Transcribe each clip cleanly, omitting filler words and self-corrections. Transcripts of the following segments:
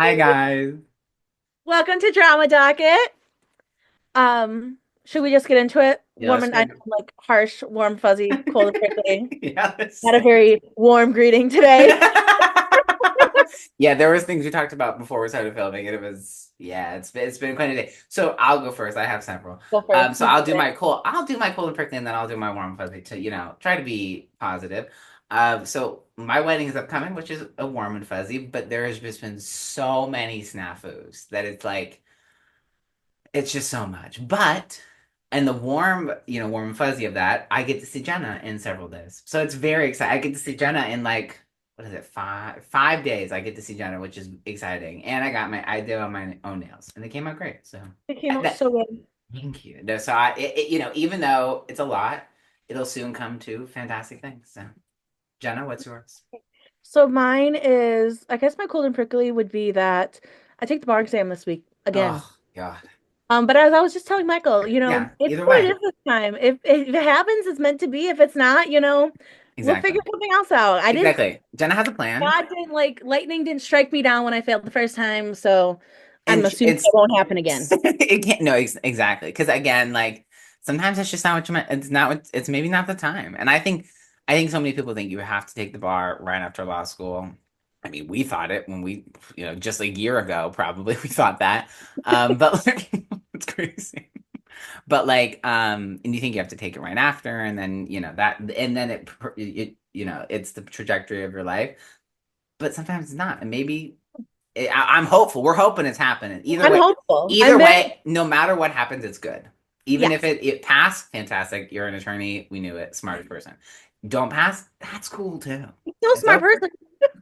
Hi guys. Welcome to Drama Docket. Should we just get into it? Yeah, Warm let's and I get know, like harsh, warm, fuzzy, cold and prickly. yeah, let's Not a say very warm greeting today. yeah, there was things we talked about before we started filming, and it was yeah, it's been quite a day. So I'll go first. I have several. Go first. So You got it. I'll do my cold and prickly, and then I'll do my warm and fuzzy to try to be positive. So my wedding is upcoming, which is a warm and fuzzy, but there has just been so many snafus that it's just so much. But and the warm, warm and fuzzy of that, I get to see Jenna in several days. So it's very exciting. I get to see Jenna in like what is it, 5 days. I get to see Jenna, which is exciting. And I did on my own nails, and they came out great. So It came out that so good. thank you. No, so even though it's a lot, it'll soon come to fantastic things. So Jenna, what's yours? So mine is, I guess my cold and prickly would be that I take the bar exam this week again. Oh God. But as I was just telling Michael, Yeah, it's either what it way. is this time. If it happens, it's meant to be. If it's not, we'll Exactly. figure something else out. Exactly. Jenna has a plan. God didn't like lightning didn't strike me down when I failed the first time, so I'm And assuming it's it won't happen again. it can't no exactly because again like sometimes it's just not what you meant. It's not what it's maybe not the time. And I think so many people think you have to take the bar right after law school. I mean, we thought it when we just a year ago probably we thought that. But like, it's crazy. But like and you think you have to take it right after, and then that, and then it's the trajectory of your life. But sometimes it's not, and maybe I'm hopeful. We're hoping it's happening. Either I'm way, hopeful. I'm very no matter what happens, it's good. Even if yes. it passed, fantastic. You're an attorney. We knew it. Smartest person. Don't pass, that's cool too. Still a It's smart okay. person.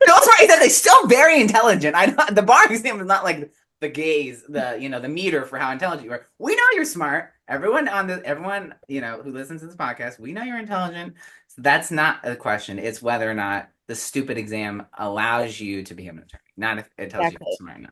No, it's right. They're still very intelligent. The bar exam is not like the gaze, the meter for how intelligent you are. We know you're smart. Everyone who listens to this podcast, we know you're intelligent. So that's not a question. It's whether or not the stupid exam allows you to be an attorney, not if it tells you if you're Exactly. smart enough.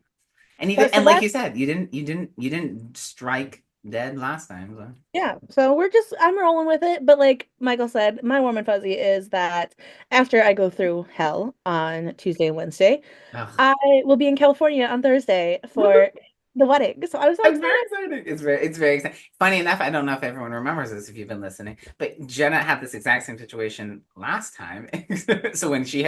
And Okay, even so and like that's you said, you didn't strike dead last time. So. yeah. So I'm rolling with it. But like Michael said, my warm and fuzzy is that after I go through hell on Tuesday and Wednesday, Ugh. I will be in California on Thursday for the wedding. So I'm so It's very excited. exciting. It's very exciting. Funny enough, I don't know if everyone remembers this if you've been listening, but Jenna had this exact same situation last time. So when she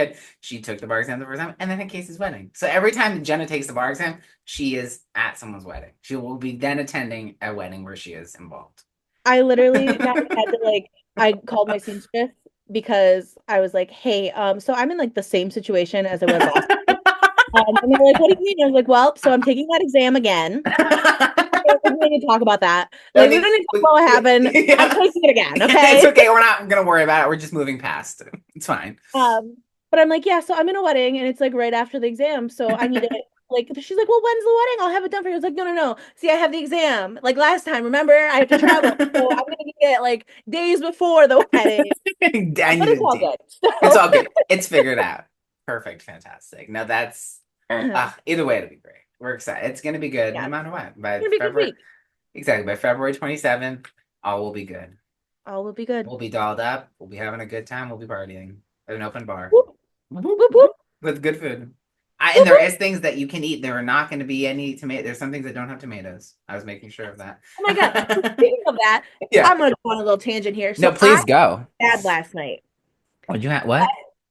took the bar exam the first time, and then at Casey's wedding. So every time Jenna takes the bar exam, she is at someone's wedding. She will be then attending a wedding where she is involved. I literally now had to like I called my seamstress because I was like, hey, so I'm in like the same situation as I was last time. And they're like, what do you mean? I was like, well, so I'm taking that exam again. We don't need to talk about that. No Like, we need. don't need to talk about what happened. I'm Yeah. taking it again, It's okay? okay. We're not gonna worry about it. We're just moving past. It's fine. Um, but I'm like, yeah, so I'm in a wedding and it's like right after the exam. So I need it. Like, she's like, well, when's the wedding? I'll have it done for you. I was like, no, no, no. See, I have the exam. Like last time, remember? I have to travel. So I'm gonna get it like days before the wedding. I But need it's a all date. good. It's So all good. It's figured out. Perfect. Fantastic. Now that's either way, it'll be great. We're excited. It's gonna be good no yeah, it's matter what. By gonna be a good February, week. exactly. By February 27th, all will be good. All will be good. We'll be dolled up. We'll be having a good time. We'll be partying at an open bar. Whoop, Whoop, whoop, whoop, whoop, with good food. And whoop, there whoop. is things that you can eat. There are not going to be any tomato. There's some things that don't have tomatoes. I was making sure of that. Oh my God. So speaking of that, Yeah. I'm gonna go on a little tangent here. No, So I please go. had last night. What'd you have? What?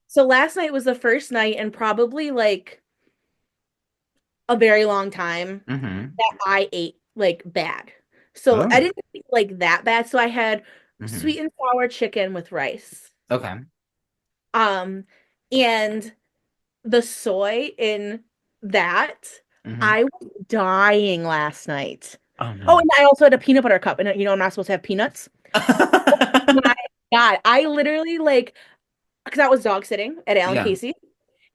So last night was the first night in probably like a very long time Mm-hmm. that I ate like bad. So I Oh. didn't eat like that bad. So I had Mm-hmm. sweet and sour chicken with rice. Okay. Um, and the soy in that, Mm-hmm. I was dying last night. Oh Oh, no. and I also had a peanut butter cup, and I'm not supposed to have peanuts. My God, I literally like because I was dog sitting at Alan Yeah. Casey.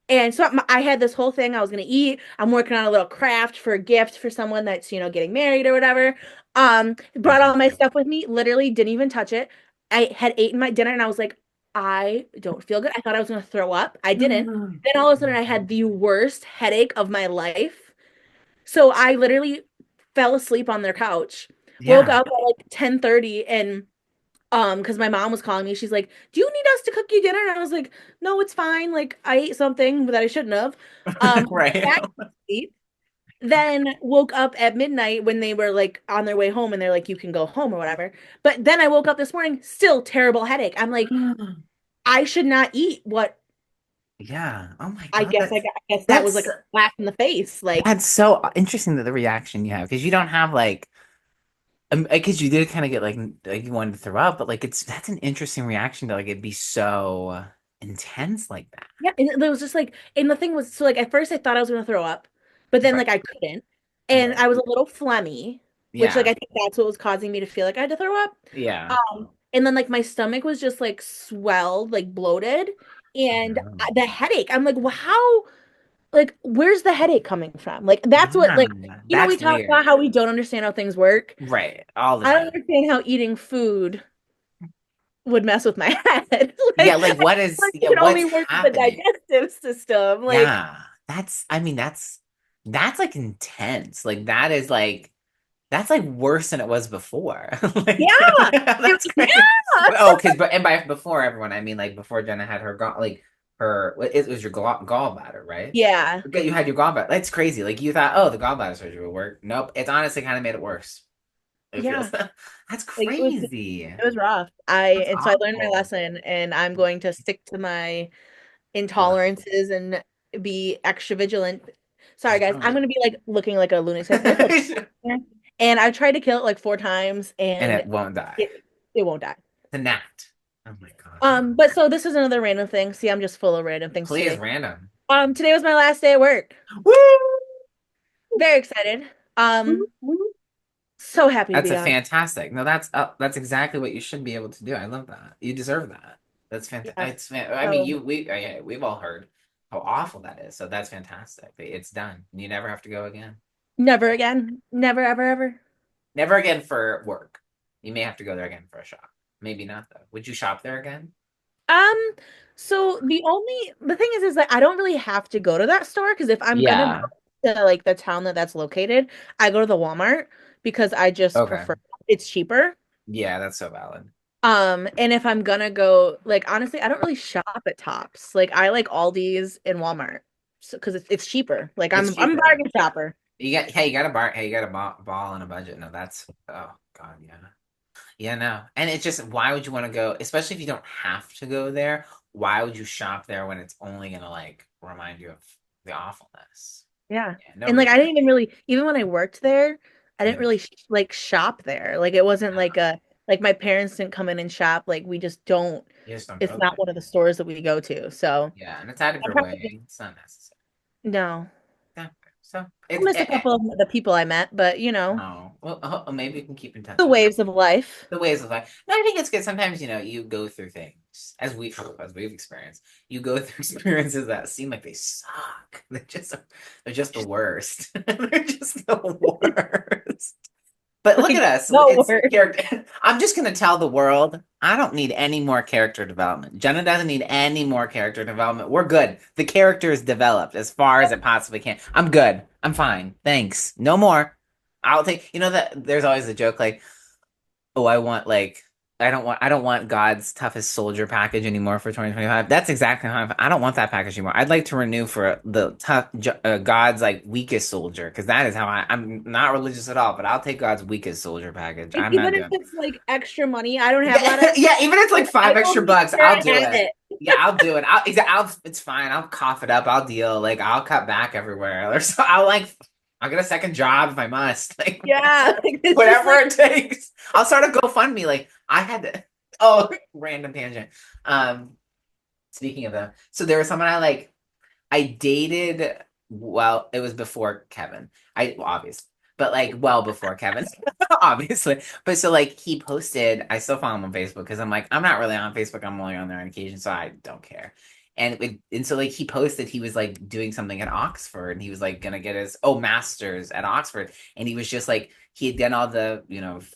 And so I had this whole thing I was gonna eat. I'm working on a little craft for a gift for someone that's, getting married or whatever. Brought all my stuff with me, literally didn't even touch it. I had eaten my dinner and I was like, I don't feel good. I thought I was gonna throw up. I didn't. Then all of a sudden I had the worst headache of my life. So I literally fell asleep on their couch. Woke Yeah. up at like 10:30 and because my mom was calling me. She's like, "Do you need us to cook you dinner?" And I was like, "No, it's fine. Like I ate something that I shouldn't have." Right. Back to sleep. Then woke up at midnight when they were like on their way home and they're like, you can go home or whatever. But then I woke up this morning, still terrible headache. I'm like, I should not eat what Yeah. Oh my I God. guess I guess that was like That's a slap in the face. Like, that's so interesting that the reaction you have because you don't have like because you did kind of get like you wanted to throw up, but like it's that's an interesting reaction to like it'd be so intense like that. yeah, and it was just like, and the thing was, so like at first I thought I was gonna throw up, but then Right. like I couldn't, and Right. I was a little phlegmy, which like Yeah. I think that's what was causing me to feel like I had to throw up. Yeah. And then like my stomach was just like swelled, like bloated, and Oh. the headache. I'm like, well, how? Like, where's the headache coming from? Like, that's what like Yeah. we That's talk about weird. how we don't understand how things work. Right. All the I don't time. understand how eating food would mess with my head. Yeah, Like, like I what feel is like yeah, it can what's only work with the happening? digestive system. Like, Yeah. That's I mean that's like intense. Like that is like that's like worse than it was before. Like yeah, that's crazy. yeah, Oh, because but and by before everyone, I mean like before Jenna had her gall like her it was your gallbladder, right? yeah, Okay, you had your gallbladder. That's crazy. Like you thought, oh, the gallbladder surgery would work. Nope. It's honestly kind of made it worse. It feels yeah. that's Like crazy. it was rough. That's And so I learned my awful. lesson, and I'm going to stick to my Right. intolerances and be extra vigilant. Sorry, guys, I'm Right. gonna be like looking like a lunatic. There's a and I've tried to kill it like 4 times, And and it won't die. it won't die. The gnat. Oh my God. But so this is another random thing. See, I'm just full of random things Please, today. random. Today was my last day at work. Woo! Very excited. So happy to That's be a on. fantastic. No, that's exactly what you should be able to do. I love that. You deserve that. That's fantastic. Yeah. I mean, So yeah, we've all heard how awful that is. So that's fantastic. It's done. You never have to go again. never again. Never, ever, ever. Never again for work. You may have to go there again for a shop. Maybe not though. Would you shop there again? Um, so the thing is that I don't really have to go to that store because if I'm gonna Yeah. go to like the town that's located, I go to the Walmart because I just Okay. prefer it's cheaper. Yeah, that's so valid. And if I'm gonna go, like honestly, I don't really shop at Tops. Like I like Aldi's and Walmart, so because it's cheaper. Like It's I'm a cheaper. bargain shopper. You got a bar. Hey, you got a ball on a budget. No, that's oh God, yeah. Yeah, no. And it's just, why would you want to go, especially if you don't have to go there? Why would you shop there when it's only gonna like remind you of the awfulness? Yeah. Yeah, no And like I reason. didn't even really even when I worked there, I You didn't know, really like shop there. Like it wasn't like a like my parents didn't come in and shop. Like we just don't you just don't it's go not there. one of the stores that we go to. So Yeah, and it's out of I your probably just way. It's not necessary. no. Yeah. So I'll miss a couple of the people I met, but you know, oh, well, maybe we can keep in touch the with waves of life. the ways of life. No, I think it's good. Sometimes, you go through things as we've experienced. You go through experiences that seem like they suck. They're just the worst. They're just the worst. But look at Like us. no It's word. character. I'm just gonna tell the world I don't need any more character development. Jenna doesn't need any more character development. We're good. The character is developed as far as it possibly can. I'm good. I'm fine. Thanks. No more. I'll take, that there's always a joke like, oh, I don't want God's toughest soldier package anymore for 2025. That's exactly how I don't want that package anymore. I'd like to renew for the God's like weakest soldier because that is how I'm not religious at all, but I'll take God's weakest soldier package. Like, I'm not even if doing. it's like extra money, I don't have a lot Yeah, of yeah, even if it's like I five will extra make bucks, sure I'll I do have it. it. Yeah, I'll do it. It's fine. I'll cough it up. I'll deal. Like I'll cut back everywhere. Or so I'll get a second job if I must. Like Yeah. Like it's just whatever like it takes. I'll start a GoFundMe. Like I had to. Oh, random tangent. Um, Speaking of them, so there was someone I dated. Well, it was before Kevin. Well, obviously, but like well before Kevin, obviously. But so like he posted. I still follow him on Facebook because I'm like I'm not really on Facebook. I'm only on there on occasion, so I don't care. And so like he posted he was like doing something at Oxford and he was like gonna get his master's at Oxford and he was just like he had done all the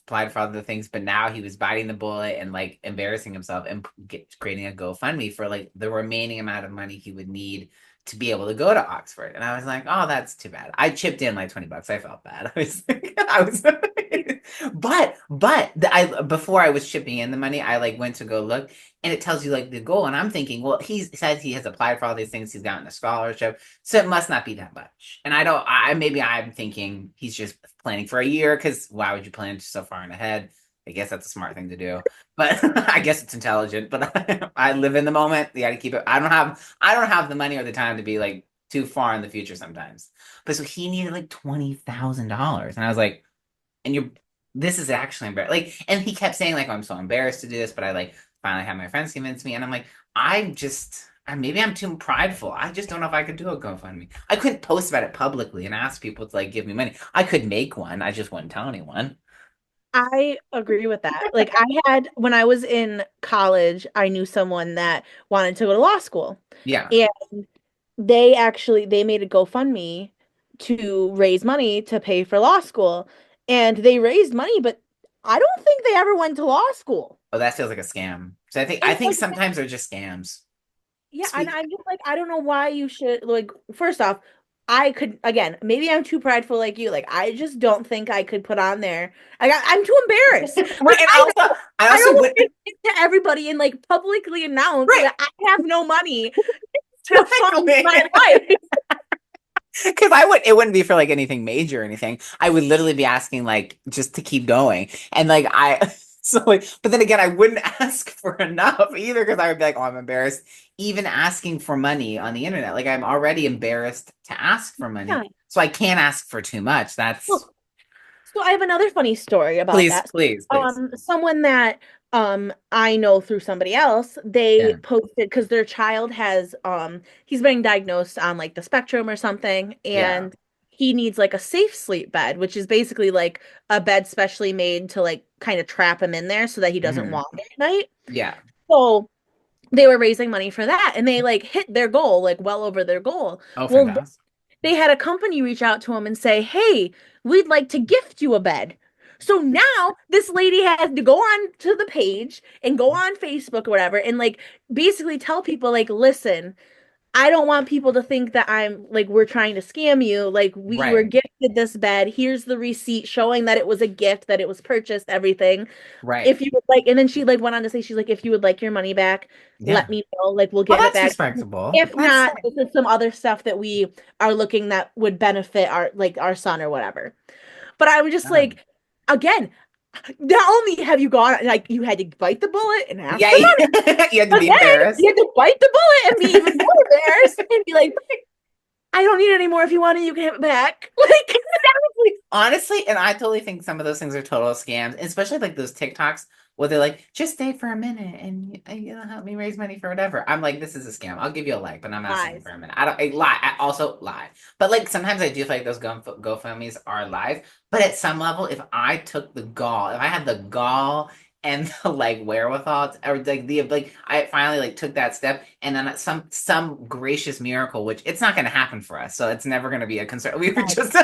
applied for all the things but now he was biting the bullet and like embarrassing himself and creating a GoFundMe for like the remaining amount of money he would need to be able to go to Oxford. And I was like, oh, that's too bad. I chipped in like $20. I felt bad. I was I before I was chipping in the money, I like went to go look, and it tells you like the goal, and I'm thinking, well, he says he has applied for all these things, he's gotten a scholarship, so it must not be that much. And I don't, I maybe I'm thinking he's just planning for a year, because why would you plan so far in ahead? I guess that's a smart thing to do, but I guess it's intelligent. But I live in the moment. You got to keep it. I don't have the money or the time to be like too far in the future sometimes. But so he needed like $20,000, and I was like, and you're this is actually embarrassing. Like, and he kept saying like, oh, I'm so embarrassed to do this, but I like finally had my friends convince me, and I'm like, maybe I'm too prideful. I just don't know if I could do a GoFundMe. I couldn't post about it publicly and ask people to like give me money. I could make one. I just wouldn't tell anyone. I agree with that. Like I had when I was in college, I knew someone that wanted to go to law school. Yeah. And they made a GoFundMe to raise money to pay for law school. And they raised money, but I don't think they ever went to law school. Oh, that feels like a scam. So I And think like sometimes they're just scams. yeah, and Speak. I'm just like, I don't know why you should like first off, I could again, maybe I'm too prideful like you. Like I just don't think I could put on there. I'm too embarrassed. Right. Like And I I also don't would want to everybody and like publicly announce right. that I have no money to fund Exactly. my life. Because it wouldn't be for like anything major or anything. I would literally be asking like just to keep going. And like so like, but then again, I wouldn't ask for enough either, because I would be like, oh, I'm embarrassed even asking for money on the internet. Like I'm already embarrassed to ask for money. Yeah. So I can't ask for too much. That's Well, so I have another funny story about please, that. please, please. Someone that I know through somebody else, they Yeah. posted because their child has he's being diagnosed on like the spectrum or something, Yeah. and he needs like a safe sleep bed, which is basically like a bed specially made to like kind of trap him in there so that he doesn't Hmm. wander at night. Yeah. So they were raising money for that and they like hit their goal, like well over their goal. Oh, Well, fantastic. they had a company reach out to him and say, "Hey, we'd like to gift you a bed." So now this lady has to go on to the page and go on Facebook or whatever and like basically tell people like, "Listen, I don't want people to think that I'm like we're trying to scam you. Like we were Right. gifted this bed. Here's the receipt showing that it was a gift, that it was purchased, everything. Right. If you would like," and then she like went on to say, she's like, "If you would like your money back, Yeah. let me know. Like we'll Oh, give it that's back. respectable. If That's not, this is some other stuff that we are looking that would benefit our like our son or whatever." But I was just um, like, again, not only have you gone like you had to bite the bullet and ask yeah, for money, you had to but be then you embarrassed. had to bite the bullet and be even more embarrassed and be like, "I don't need it anymore. If you want it, you can have it back." Like, Honestly, and I totally think some of those things are total scams, especially like those TikToks where they're like, just stay for a minute and you know help me raise money for whatever. I'm like, this is a scam. I'll give you a like, but I'm not staying lies. for a minute. I don't I lie. I also lie. But like sometimes I do feel like those GoFundMe's are lies. But at some level, if I took the gall, if I had the gall and the like wherewithal, or like the like I finally like took that step, and then some gracious miracle, which it's not gonna happen for us, so it's never gonna be a concern. We were just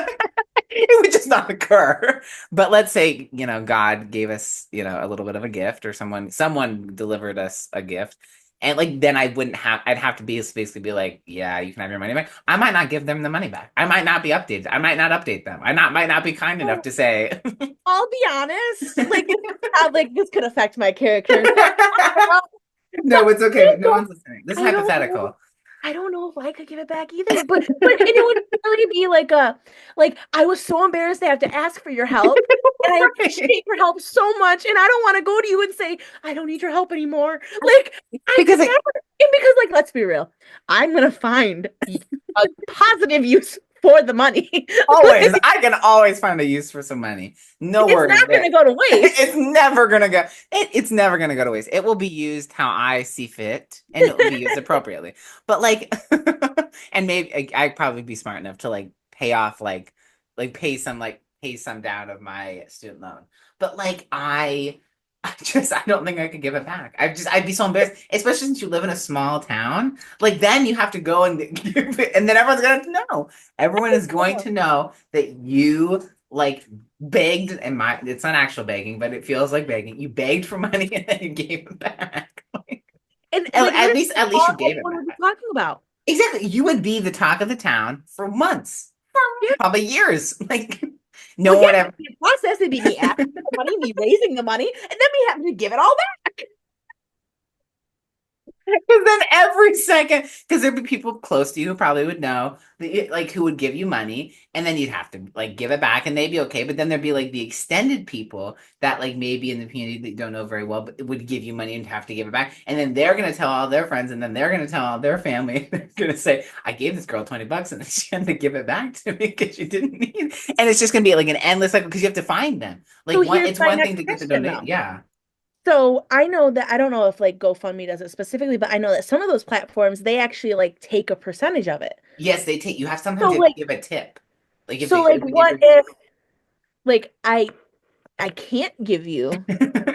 it would just not occur. But let's say, God gave us, a little bit of a gift, or someone delivered us a gift. And like then I'd have to basically be like, yeah, you can have your money back. I might not give them the money back. I might not be updated. I might not update them. Might not be kind enough to say. I'll be honest. Like this is how like this could affect my character. And so No, it's I okay. just No don't one's listening. This is I don't know. hypothetical. I don't know if I could give it back either. But and it would really be like a like I was so embarrassed to have to ask for your help. And I appreciate your help so much. And I don't want to go to you and say, "I don't need your help anymore." Like I Because could like never and because like let's be real. I'm gonna find a positive use for the money. always, Like, I can always find a use for some money. No it's worries not there. gonna go to waste. It's never gonna go. It's never gonna go to waste. It will be used how I see fit, and it will be used appropriately. But like, and maybe I'd probably be smart enough to like pay off pay some down of my student loan. But like I don't think I could give it back. I'd be so embarrassed, especially since you live in a small town. Like then you have to go and give it, and then everyone's gonna know. Everyone is going to know that you like begged, and it's not actual begging, but it feels like begging. You begged for money and then you gave it back. And at, like at literally least at least all you gave it anyone would be back. talking about. Exactly. You would be the talk of the town for months, for Yeah. probably years. Like No Well, one yeah, would it'd ever. be a process. It'd be me asking for the money, me raising the money, and then me having to give it all back. Because then every second, because there'd be people close to you who probably would know, like who would give you money, and then you'd have to like give it back, and they'd be okay. But then there'd be like the extended people that like maybe in the community that you don't know very well, but would give you money and have to give it back, and then they're gonna tell all their friends, and then they're gonna tell all their family. They're gonna say, "I gave this girl $20, and then she had to give it back to me because she didn't need." It. And it's just gonna be like an endless cycle because you have to find them. So Like one, here's it's my one thing next to get the question, donate. though. Yeah. So I know that I don't know if like GoFundMe does it specifically, but I know that some of those platforms they actually like take a percentage of it. Yes, they take. You have sometimes So you have to like, give a tip. Like if so they like, if they give what your if like I can't give you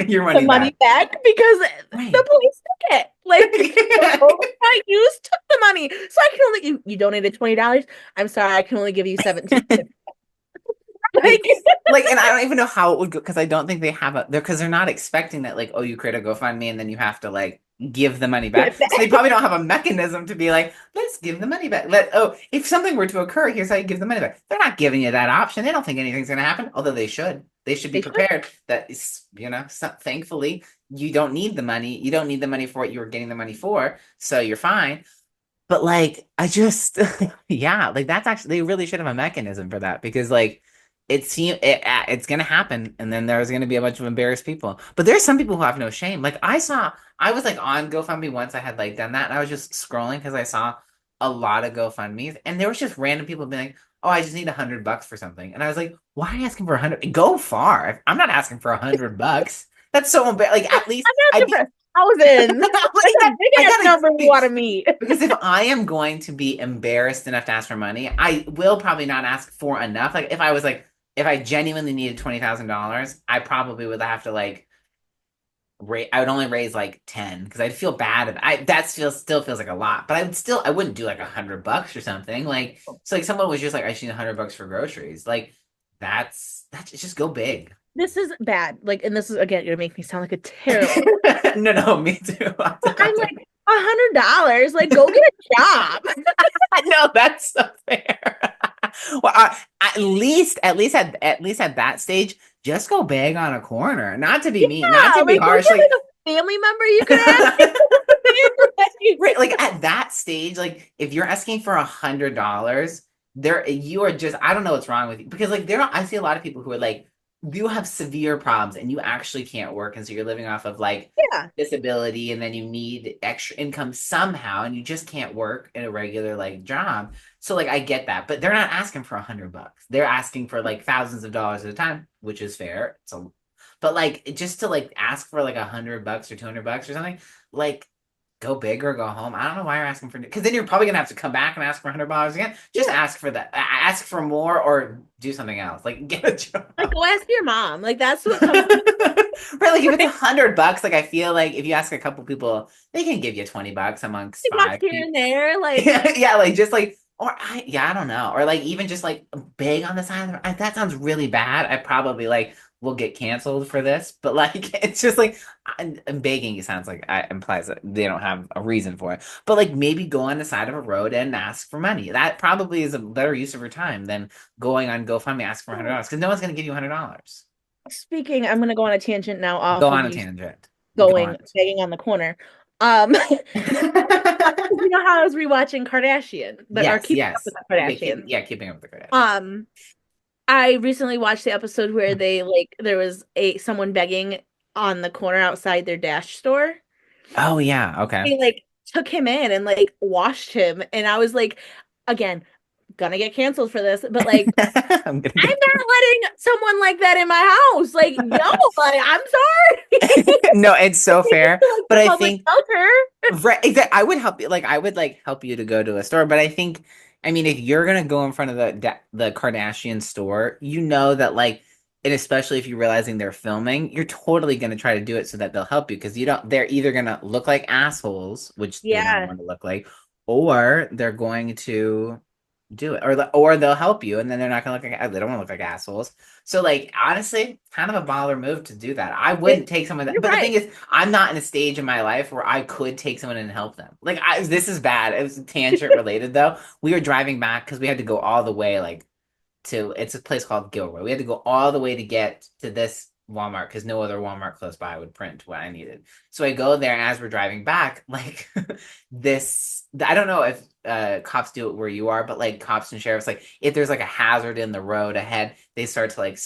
your the money money back. back because the Right. police took it. Like the phone I used took the money, so I can only you donated $20. I'm sorry, I can only give you 17. Like Like, and I don't even know how it would go because I don't think they have a, they're because they're not expecting that, like, oh, you create a GoFundMe and then you have to like give the money back. get So they back. probably don't have a mechanism to be like, let's give the money back. Oh, if something were to occur, here's how you give the money back. They're not giving you that option. They don't think anything's going to happen, although they should. They should be They should. prepared that, thankfully, you don't need the money. You don't need the money for what you were getting the money for. So you're fine. But like, I just, yeah, like that's actually, they really should have a mechanism for that because like, it's gonna happen, and then there's gonna be a bunch of embarrassed people. But there's some people who have no shame. Like I was like on GoFundMe once. I had like done that, and I was just scrolling because I saw a lot of GoFundMe's, and there was just random people being like, "Oh, I just need $100 for something," and I was like, "Why are you asking for 100? Go far. I'm not asking for $100. That's so embarrassing. Like at least I'm I'd asking be for thousands. That's a like, big I ass gotta number we want to meet. because if I am going to be embarrassed enough to ask for money, I will probably not ask for enough. Like if I was like, if I genuinely needed $20,000, I probably would have to like I would only raise like 10 because I'd feel bad. That still feels like a lot, but I wouldn't do like $100 or something. Like so, like someone was just like, I just need $100 for groceries. Like that's just go big. This is bad. Like, and this is again gonna make me sound like a terrible. No, no, me too. But I'm like $100. Like, go get a job. No, that's so fair. Well, at least at that stage, just go beg on a corner. Not to be mean, not Yeah, to be like don't harsh. you have Like, like a family member you could ask? right, like at that stage, like if you're asking for $100, you are just I don't know what's wrong with you because like I see a lot of people who are like you have severe problems and you actually can't work and so you're living off of like Yeah, disability and then you need extra income somehow and you just can't work in a regular like job. So like I get that, but they're not asking for $100. They're asking for like thousands of dollars at a time, which is fair. So, but like just to like ask for like $100 or $200 or something, like go big or go home. I don't know why you're asking for because then you're probably gonna have to come back and ask for $100 again. Just yeah. ask for that. Ask for more or do something else. Like get a Like, job. go ask your mom. Like, that's what some Right, like if it's like $100, like I feel like if you ask a couple people, they can give you $20 amongst bucks five here and people. there. Like, Yeah, yeah, like just like I don't know, or like even just like beg on the side of that sounds really bad. I probably like will get canceled for this, but like it's just like I'm begging. It sounds like implies that they don't have a reason for it, but like maybe go on the side of a road and ask for money. That probably is a better use of your time than going on GoFundMe ask for $100 because no one's gonna give you $100. speaking, I'm gonna go on a tangent now Go off of on a you tangent. Go going on. begging on the corner. You know how I was rewatching Kardashian, or Yes, keeping up with yes. the Okay, Kardashians. keeping up with the Kardashians. Um, I recently watched the episode where they like there was a someone begging on the corner outside their Dash store. Oh yeah, okay. They like took him in and like washed him, and I was like, again, gonna get canceled for this, but like I'm gonna I'm get not letting someone like that in my house. Like, no, like I'm sorry. No, it's so Take it fair. to like But the I public think shelter. right, exactly, I would help you. Like I would like help you to go to a store. But I think, I mean, if you're gonna go in front of the Kardashian store, you know that like, and especially if you're realizing they're filming, you're totally gonna try to do it so that they'll help you because you don't. They're either gonna look like assholes, which they never Yeah, want to look like, or they're going to do it or they'll help you and then they're not gonna look like they don't want to look like assholes. So like honestly kind of a baller move to do that. I it, wouldn't take someone that you're but the right. thing is I'm not in a stage in my life where I could take someone and help them. Like this is bad. It was tangent related though. We were driving back because we had to go all the way like to it's a place called Gilroy. We had to go all the way to get to this Walmart because no other Walmart close by would print what I needed. So I go there, and as we're driving back, like this, I don't know if cops do it where you are, but like cops and sheriffs, like if there's like a hazard in the road ahead, they start to like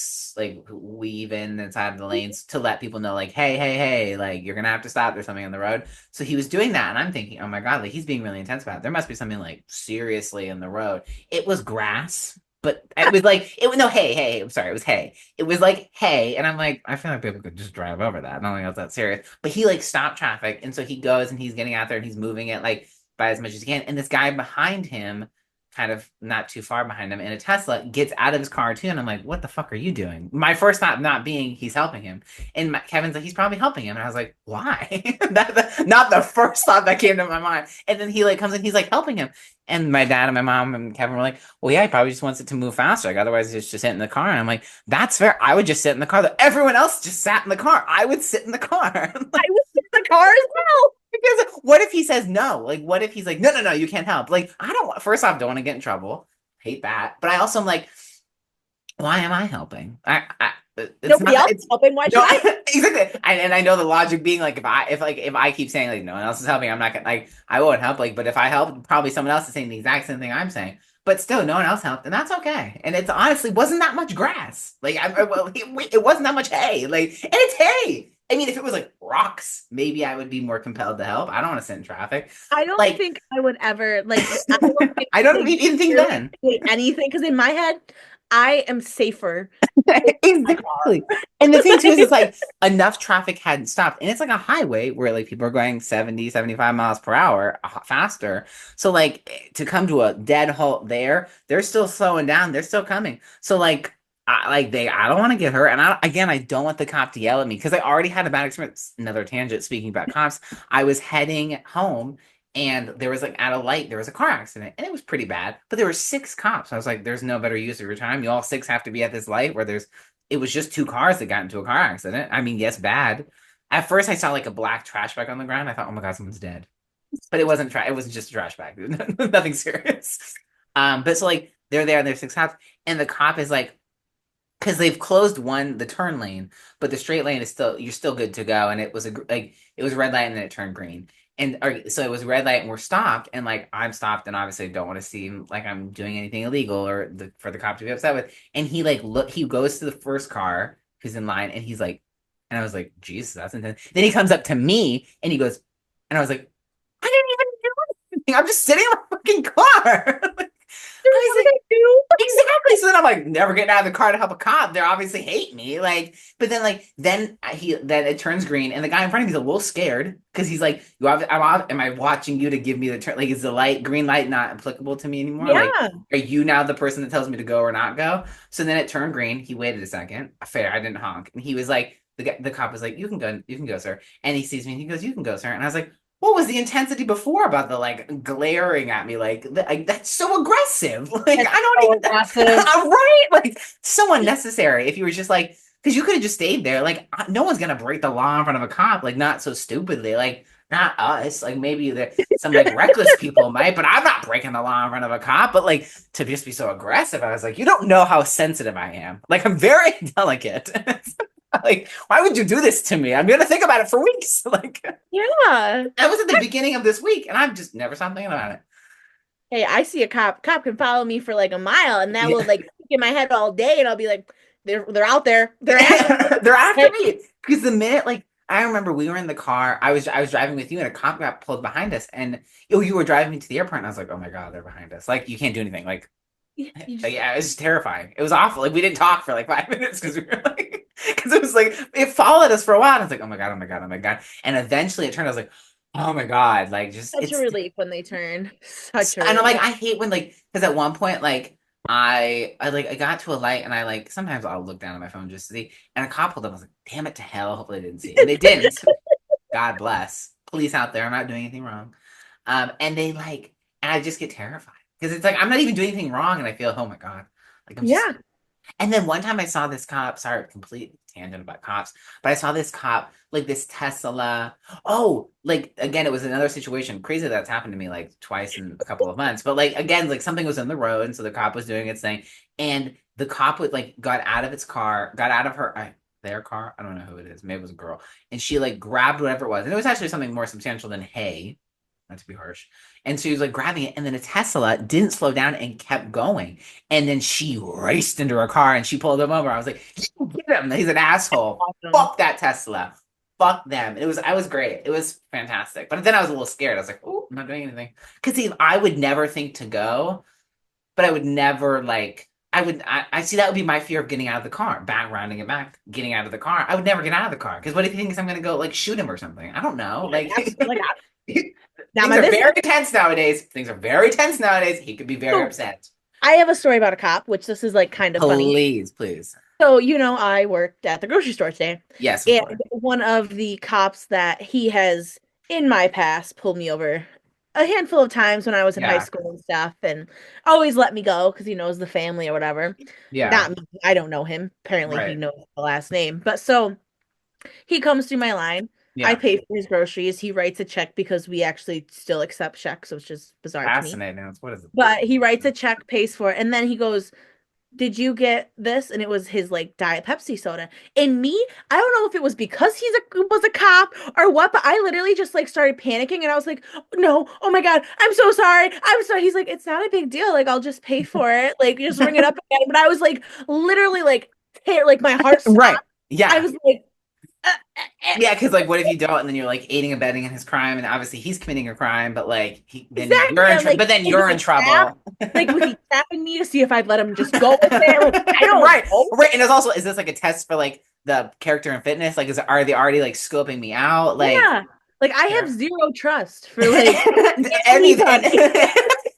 weave in inside of the lanes to let people know, like, hey, like you're gonna have to stop. There's something on the road. So he was doing that, and I'm thinking, oh my God, like he's being really intense about it. There must be something like seriously in the road. It was grass. But it was like it was no hey, I'm sorry, it was hay. It was like hey, and I'm like, I feel like people could just drive over that. I don't think it's that serious. But he like stopped traffic, and so he goes and he's getting out there and he's moving it like by as much as he can. And this guy behind him, kind of not too far behind him in a Tesla, gets out of his car too. And I'm like, what the fuck are you doing? My first thought not being he's helping him. And Kevin's like, he's probably helping him. And I was like, why? Not the first thought that came to my mind. And then he like comes in, he's like helping him. And my dad and my mom and Kevin were like, well, yeah, he probably just wants it to move faster. Like, otherwise, he's just sit in the car. And I'm like, that's fair. I would just sit in the car. Everyone else just sat in the car. I would sit in the car. I was in the car as well. Because what if he says no? Like, what if he's like, no, you can't help? Like, I don't, first off, don't want to get in trouble. Hate that. But I also am like, why am I helping? It's Nobody not, else it's, is helping. Why no, should I? exactly. And I know the logic being like, if I keep saying like, no one else is helping, I'm not gonna, like, I won't help. Like, but if I help, probably someone else is saying the exact same thing I'm saying. But still, no one else helped, and that's okay. And it's honestly wasn't that much grass. Like, well, it wasn't that much hay. Like, and it's hay. I mean, if it was like rocks, maybe I would be more compelled to help. I don't want to sit in traffic. I don't Like, think I would ever like. I don't think I I don't could even think really then. say anything because in my head, I am safer in my car. Exactly. And the thing too is it's like enough traffic hadn't stopped. And it's like a highway where like people are going 70, 75 miles per hour faster. So like to come to a dead halt there, they're still slowing down. They're still coming. So like I don't want to get hurt. And I don't want the cop to yell at me because I already had a bad experience. Another tangent speaking about cops. I was heading home and there was like at a light, there was a car accident and it was pretty bad, but there were six cops. I was like, there's no better use of your time. You all six have to be at this light where it was just two cars that got into a car accident. I mean, yes, bad. At first I saw like a black trash bag on the ground. I thought, oh my God, someone's dead. But it wasn't just a trash bag. Nothing serious. But so like they're there and there's six cops and the cop is like, because they've closed the turn lane, but the straight lane is still you're still good to go. And it was it was a red light and then it turned green. And so it was red light and we're stopped and like I'm stopped and obviously don't want to seem like I'm doing anything illegal or for the cop to be upset with. And he goes to the first car who's in line and he's like, and I was like, Jesus, that's intense. Then he comes up to me and he goes, and I was like, I didn't even do anything. I'm just sitting in my fucking car. There's I was nothing like, I do. exactly. So then I'm like, never getting out of the car to help a cop. They obviously hate me. Like, but then then it turns green, and the guy in front of me is a little scared because he's like, am I watching you to give me the turn? Like, is the green light not applicable to me anymore? Like, Yeah. are you now the person that tells me to go or not go? So then it turned green. He waited a second. Fair, I didn't honk, and he was like, the cop was like, you can go, sir. And he sees me, and he goes, you can go, sir. And I was like, what was the intensity before about the like glaring at me like that's so aggressive like That's I don't so even aggressive. right like so unnecessary if you were just like because you could have just stayed there like no one's gonna break the law in front of a cop like not so stupidly like not us like maybe some like reckless people might but I'm not breaking the law in front of a cop but like to just be so aggressive I was like you don't know how sensitive I am like I'm very delicate like why would you do this to me I'm gonna think about it for weeks like Yeah. that was at the beginning of this week, and I've just never stopped thinking about it. Hey, I see a cop. Cop can follow me for like a mile, and that will Yeah. like stick in my head all day, and I'll be like, they're out there. They're after me. They're after Hey, me because the minute, like, I remember we were in the car. I was driving with you, and a cop got pulled behind us, and you were driving me to the airport, and I was like, oh my God, they're behind us. Like, you can't do anything. Like, you just yeah, it was terrifying. It was awful. Like, we didn't talk for like 5 minutes because we were like, because it was like it followed us for a while. And I was like, oh my God, oh my God, oh my God, and eventually it turned. I was like, oh my God, like, just such a it's relief when they turn. Such a and I'm like, relief. I hate when like because at one point like I got to a light and I like sometimes I'll look down at my phone just to see and a cop pulled up. I was like, damn it to hell, hopefully they didn't see. And they didn't. God bless. Police out there, I'm not doing anything wrong. And they like and I just get terrified. Because it's like I'm not even doing anything wrong and I feel, oh my God. Like I'm just Yeah. and then one time I saw this cop, sorry, complete tangent about cops, but I saw this cop, like this Tesla. Oh, like again, it was another situation. Crazy that's happened to me like twice in a couple of months. But like again, like something was in the road, and so the cop was doing its thing. And the cop would like got out of its car, got out of their car. I don't know who it is. Maybe it was a girl, and she like grabbed whatever it was, and it was actually something more substantial than hay. Not to be harsh. And so he was like grabbing it, and then a Tesla didn't slow down and kept going. And then she raced into her car and she pulled him over. I was like, get him. He's an asshole. Awesome. Fuck that Tesla. Fuck them. And I was great. It was fantastic. But then I was a little scared. I was like, oh, I'm not doing anything. Because I would never think to go, but I would never like, I see that would be my fear of getting out of the car, back rounding it back, getting out of the car. I would never get out of the car. Because what if he thinks I'm going to go like shoot him or something? I don't know. Yeah, Like, absolutely not. Now things my are business. very tense nowadays. Things are very tense nowadays. He could be very So upset. I have a story about a cop, which this is like kind of funny. Please, please. So, I worked at the grocery store today, Yes, of and course. one of the cops that he has in my past pulled me over a handful of times when I was in high Yeah. school and stuff, and always let me go because he knows the family or whatever. Yeah. Not me, I don't know him. Apparently, he Right. knows the last name. But so he comes through my line. I Yeah. pay for his groceries. He writes a check because we actually still accept checks, which is bizarre to me. Fascinating. What is it? But he writes a check, pays for it, and then he goes, did you get this? And it was his like Diet Pepsi soda. And me, I don't know if it was because was a cop or what, but I literally just like started panicking and I was like, no, oh my God, I'm so sorry. I'm sorry. He's like, it's not a big deal. Like, I'll just pay for it. Like, just ring it up again. But I was like, literally like, like my heart Right. stopped. I Yeah. was like, Yeah, because like, what if you don't, and then you're like aiding and abetting in his crime, and obviously he's committing a crime, but like, then exactly. you're in, I'm like, but then was you're it in a trap? trouble. Like, was he trapping me to see if I'd let him just go with it? Like, I don't Right, know. right, and it's also, is this like a test for like the character and fitness? Like, are they already like scoping me out? Like, Yeah. Like I have yeah. zero trust for like Anything. anybody.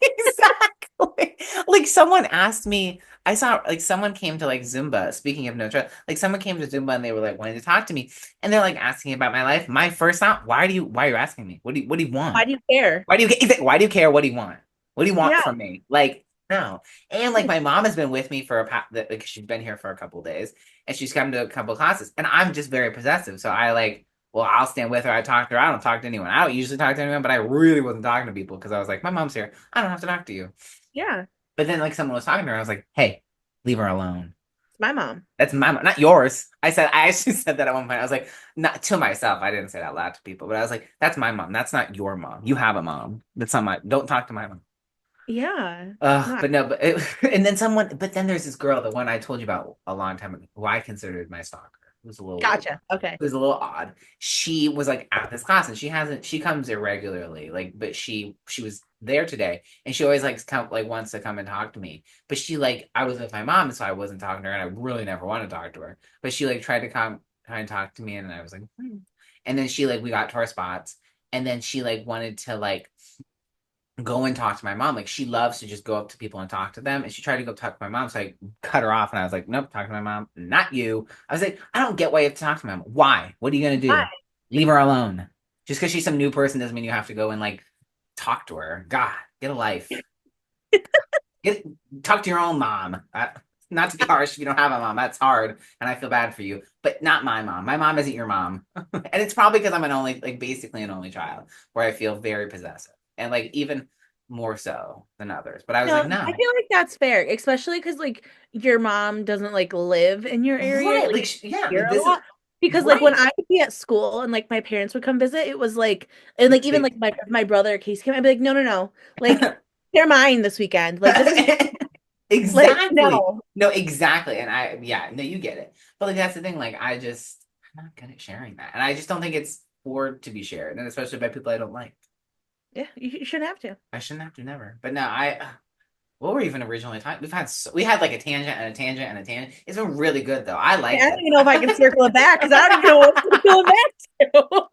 Exactly. Like someone asked me, I saw like someone came to like Zumba, speaking of no trust, like someone came to Zumba and they were like wanting to talk to me and they're like asking about my life. My first thought, why are you asking me? What do you want? Why do you care? Why do you care? What do you want? What do you want Yeah. from me? Like, no. And like my mom has been with me for like she's been here for a couple days and she's come to a couple classes and I'm just very possessive. So I like, well, I'll stand with her. I talk to her. I don't talk to anyone. I don't usually talk to anyone, but I really wasn't talking to people because I was like, my mom's here. I don't have to talk to you. Yeah. But then like someone was talking to her. I was like, hey, leave her alone. It's my mom. That's my mom, not yours. I actually said that at one point. I was like, not to myself. I didn't say that out loud to people, but I was like, that's my mom. That's not your mom. You have a mom. That's not my, don't talk to my mom. Yeah. No, But no, but then there's this girl, the one I told you about a long time ago, who I considered my stalker. It was a little weird. gotcha. Okay. It was a little odd. She was like at this class and she comes irregularly, like, but she was there today and she always like come like wants to come and talk to me. But she like I was with my mom, so I wasn't talking to her and I really never wanted to talk to her. But she like tried to come try and talk to me and I was like, hmm. And then she like we got to our spots and then she like wanted to like go and talk to my mom. Like she loves to just go up to people and talk to them. And she tried to go talk to my mom. So I cut her off and I was like, nope, talk to my mom, not you. I was like, I don't get why you have to talk to my mom. Why? What are you gonna Hi. do? Leave her alone. Just because she's some new person doesn't mean you have to go and like talk to her. God, get a life. Get talk to your own mom. Not to be harsh if you don't have a mom. That's hard, and I feel bad for you. But not my mom. My mom isn't your mom, and it's probably because I'm an only, like basically an only child, where I feel very possessive, and like even more so than others. But I was No, like, I no, feel like that's fair, especially because like your mom doesn't like live in your area, right? like Like, yeah, here like a this is lot. Because like when right. I would be at school and like my parents would come visit, it was like and You like even take like my brother or Casey came, I'd be like, no, no, no, like they're mine this weekend. Like this is like exactly. no. No, exactly. And yeah, no, you get it. But like that's the thing. Like I'm not good at sharing that, and I just don't think it's for to be shared, and especially by people I don't like. Yeah, you shouldn't have to. I shouldn't have to never. But no, what were we even originally talking? We had like a tangent and a tangent and a tangent. It's been really good though. I Yeah, I liked don't it. even know if I can circle it back because I don't even know what to circle it back to.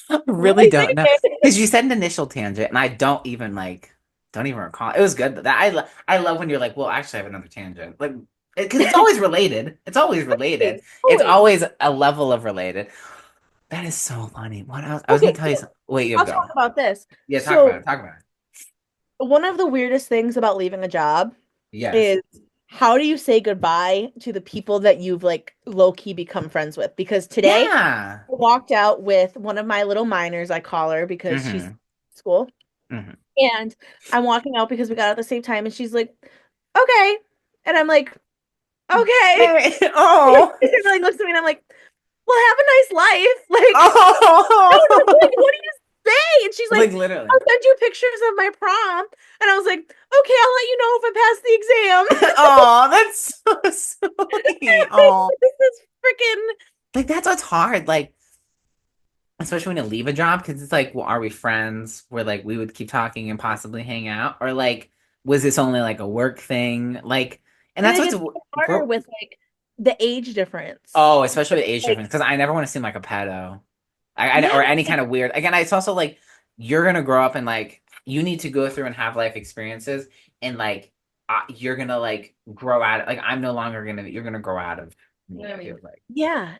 I really Really don't think know it. because you said an initial tangent, and I don't even recall. It was good. I love when you're like, well, actually, I have another tangent, like because it's always related. It's always related. Always, It's always. always a level of related. That is so funny. What else? I was gonna Okay, tell you so something. Wait, you I'll go. talk about this. Yeah, talk about So it. Talk about it. one of the weirdest things about leaving a job Yes. is how do you say goodbye to the people that you've like low key become friends with? Because today I Yeah. walked out with one of my little minors, I call her because she's in Mm-hmm. school. Mm-hmm. And I'm walking out because we got out at the same time, and she's like, okay. And I'm like, okay. Hey, oh, He like looks at me and I'm like, well, have a nice life. Like, no, no, like, oh, what do you say? And she's like like, literally. I'll send you pictures of my prom. And I was like, okay, I'll let you know if I pass the exam. Oh, that's so sweet. Oh, This is freaking like that's what's hard. Like, especially when you leave a job, because it's like, well, are we friends? Where like we would keep talking and possibly hang out, or like, was this only like a work thing? Like, and and that's it what's just gets harder with like the age difference. oh, especially with age Like, difference, because I never want to seem like a pedo. yeah, Or any kind of weird. Again, it's also like you're gonna grow up and like you need to go through and have life experiences, and like you're gonna like grow out. Like I'm no longer gonna. You're gonna grow out of me. I feel like yeah,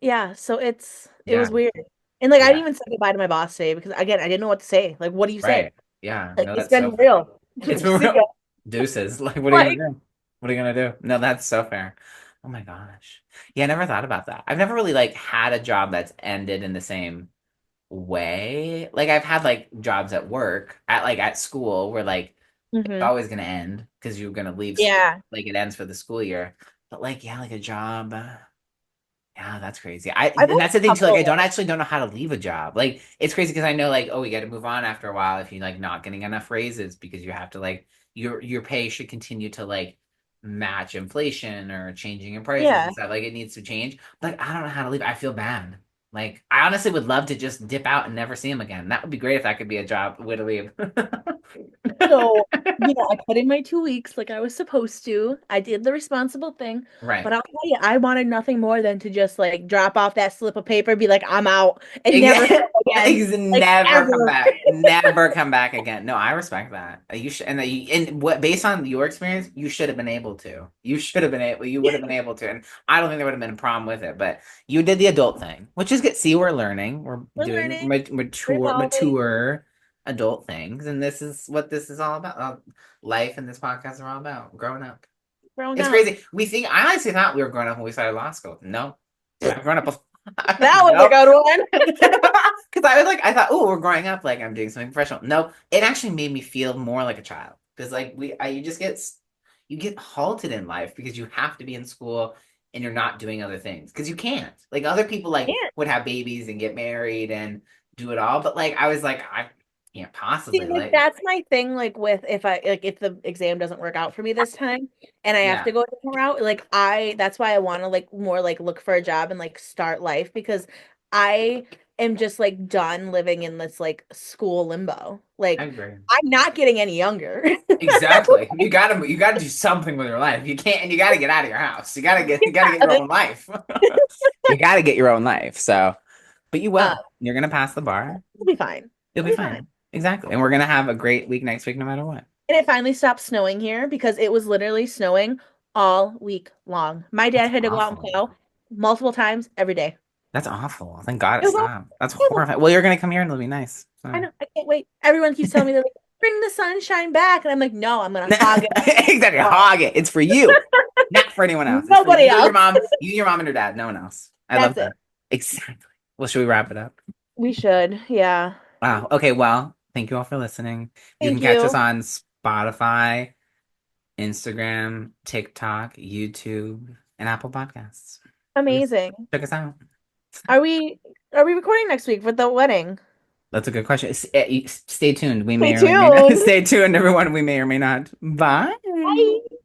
yeah. So it yeah, was weird. And like I didn't yeah, even say goodbye to my boss today because again, I didn't know what to say. Like, what do you say? right, yeah. Like, No, it's that's so been fair. real. It's been See real. ya. Deuces. Like, what are you Like, gonna do? What are you gonna do? No, that's so fair. Oh my gosh. Yeah, I never thought about that. I've never really like had a job that's ended in the same way. Like I've had like jobs at work, at school where like it's hmm always gonna end because you're gonna leave yeah. like it ends for the school year. But like yeah, like a job. Yeah, that's crazy. I've And had that's the a thing too. Like couple. I don't actually don't know how to leave a job. Like it's crazy because I know like oh we got to move on after a while if you're like not getting enough raises because you have to like your pay should continue to like match inflation or changing in prices Yeah. and stuff. Like it needs to change. But I don't know how to leave. I feel bad. Like I honestly would love to just dip out and never see him again. That would be great if that could be a job way to leave. So, I put in my 2 weeks like I was supposed to. I did the responsible thing, but Right. I'll tell you, I wanted nothing more than to just like drop off that slip of paper, be like, I'm out, and never see them again, like Never come ever. back. Never come back again. No, I respect that. You should, and what based on your experience, you should have been able to. You should have been able. You would have been able to, and I don't think there would have been a problem with it. But you did the adult thing, which is good. See, we're learning. We're We're doing learning, we're evolving, mature adult things, and this is what this is all about. Life and this podcast are all about growing up. growing It's up. crazy. I honestly thought we were growing up when we started law school. No, I've grown up before. That was a Nope. good one. Because I was like, I thought, oh, we're growing up, like I'm doing something professional. No, it actually made me feel more like a child. Because like you just you get halted in life because you have to be in school and you're not doing other things because you can't. Like other people like Yeah. would have babies and get married and do it all, but like I was like, I can't See, possibly like like, that's my thing. Like with if the exam doesn't work out for me this time, and I have yeah, to go a different route, like that's why I want to like more like look for a job and like start life because I am just like done living in this like school limbo. I Like agree. I'm not getting any younger. Exactly. You gotta do something with your life. You can't and you gotta get out of your house. You gotta get your own life. You gotta get your own life. So, but you Uh, will. You're gonna pass the bar. it'll be fine. You'll It'll be be fine. fine. Exactly. And we're gonna have a great week next week no matter what. And it finally stopped snowing here because it was literally snowing all week long. My That's dad had to go out and awful. plow multiple times every day. That's awful. Thank God it It was awful. stopped. That's It was horrifying. Well, you're gonna come here and it'll be nice. I So. know. I can't wait. Everyone keeps telling me they're like, bring the sunshine back. And I'm like, no, I'm gonna hog it. Exactly. Oh, Hog it. It's for you, not for anyone else. It's for nobody else. you, your mom, and your dad. No one else. I love That's it. that. Exactly. Well, should we wrap it up? We should. Yeah. Wow. Okay. Well, thank you all for listening. You can Thank catch us you. on Spotify, Instagram, TikTok, YouTube, and Apple Podcasts. Just Amazing. check us out. Are we are we recording next week for the wedding? That's a good question. Stay tuned. We Stay may or may not. tuned. Stay tuned, everyone. We may or may not. Bye. Bye.